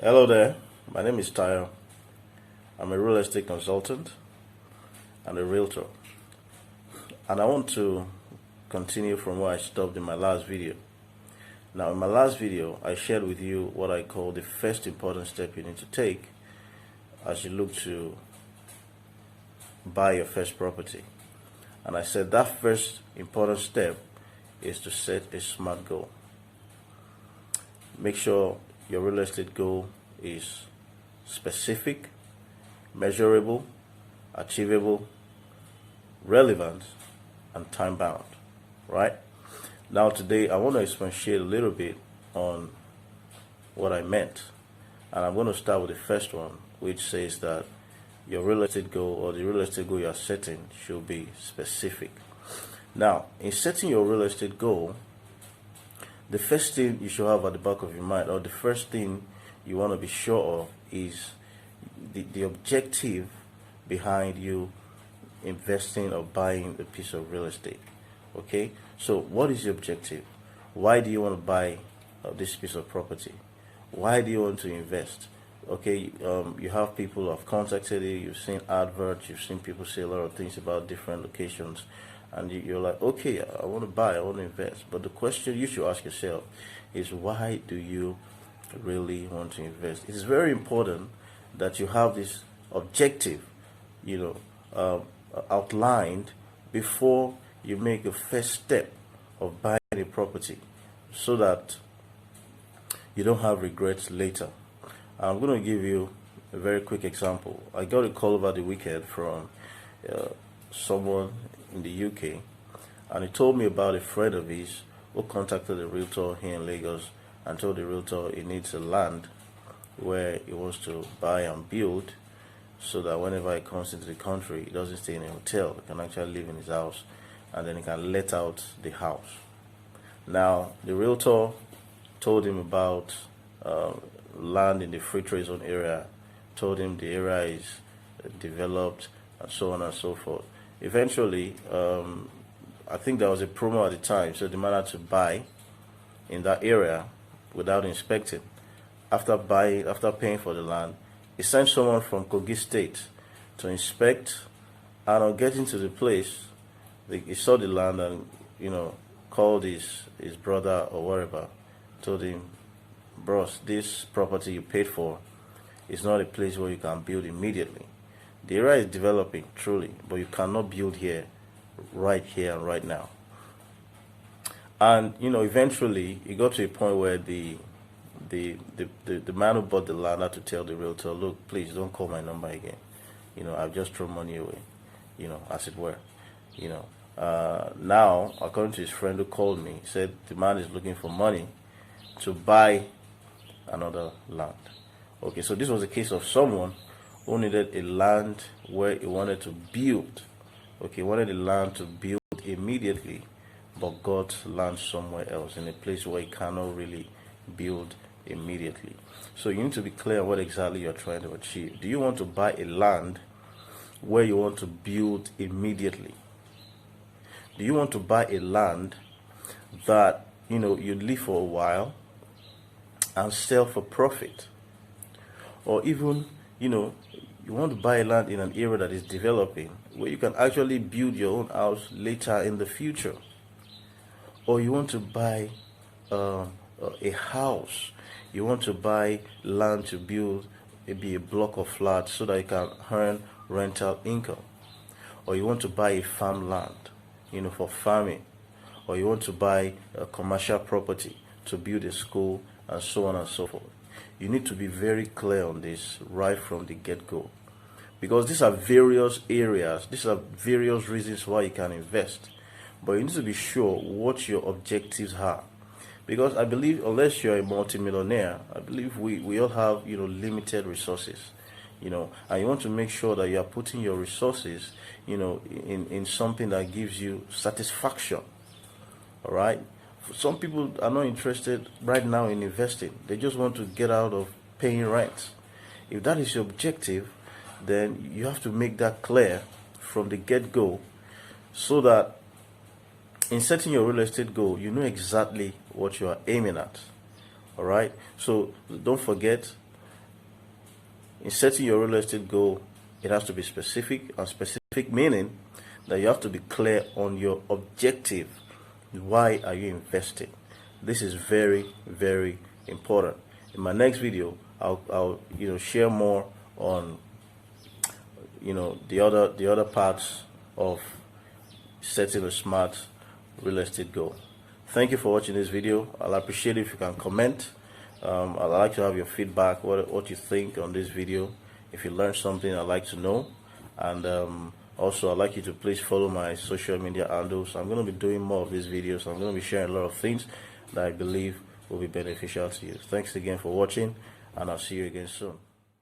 Hello there, my name is Tayo. I'm a real estate consultant and a realtor. And I want to continue from where I stopped in my last video. Now, in my last video, I shared with you what I call the first important step you need to take as you look to buy your first property. And I said that first important step is to set a SMART goal. Make sure your real estate goal is specific, measurable, achievable, relevant, and time bound, right? Now today I want to expatiate a little bit on what I meant. And I'm going to start with the first one, which says that your real estate goal or the real estate goal you are setting should be specific. Now, in setting your real estate goal, the first thing you should have at the back of your mind, or the first thing you want to be sure of, is the objective behind you investing or buying a piece of real estate. Okay, so what is the objective? Why do you want to buy this piece of property? Why do you want to invest? Okay, you have people who have contacted you, you've seen adverts, you've seen people say a lot of things about different locations, and you're like, okay, I want to buy, I want to invest. But the question you should ask yourself is, why do you really want to invest? It's very important that you have this objective, outlined before you make the first step of buying a property, so that you don't have regrets later. I'm going to give you a very quick example. I got a call over the weekend from someone in the UK, and he told me about a friend of his who contacted a realtor here in Lagos and told the realtor he needs a land where he wants to buy and build, so that whenever he comes into the country, he doesn't stay in a hotel. He can actually live in his house, and then he can let out the house. Now, the realtor told him about land in the free trade zone area, told him the area is developed, and so on and so forth. Eventually, I think there was a promo at the time, so the man had to buy in that area without inspecting. After paying for the land, he sent someone from Kogi State to inspect, and on getting to the place, he saw the land and called his brother or whatever, told him, bros, this property you paid for is not a place where you can build immediately. The area is developing truly, but you cannot build here and right now. And eventually it got to a point where the man who bought the land had to tell the realtor, look, please don't call my number again. I've just thrown money away, as it were. Now, according to his friend who called me, he said the man is looking for money to buy another land. Okay, so this was a case of someone who needed a land where he wanted to build. Okay, wanted the land to build immediately, but got land somewhere else in a place where he cannot really build immediately. So you need to be clear on what exactly you're trying to achieve. Do you want to buy a land where you want to build immediately? Do you want to buy a land that you live for a while and sell for profit? Or even you want to buy a land in an area that is developing, where you can actually build your own house later in the future? Or you want to buy a house, you want to buy land to build maybe a block of flats so that you can earn rental income? Or you want to buy a farmland for farming? Or you want to buy a commercial property to build a school, and so on and so forth? You need to be very clear on this right from the get-go, because these are various areas, these are various reasons why you can invest, but you need to be sure what your objectives are. Because I believe, unless you're a multimillionaire, I believe we all have limited resources, and you want to make sure that you are putting your resources in something that gives you satisfaction. All right, some people are not interested right now in investing. They just want to get out of paying rent. If that is your objective, then you have to make that clear from the get-go, so that in setting your real estate goal, you know exactly what you are aiming at. All right, so don't forget, in setting your real estate goal, it has to be specific, and specific meaning that you have to be clear on your objective. Why are you investing? This is very, very important. In my next video, I'll share more on the other parts of setting a smart real estate goal. Thank you for watching this video. I'll appreciate it if you can comment. I'd like to have your feedback, what you think on this video. If you learned something, I'd like to know. And also, I'd like you to please follow my social media handles. I'm going to be doing more of these videos. I'm going to be sharing a lot of things that I believe will be beneficial to you. Thanks again for watching, and I'll see you again soon.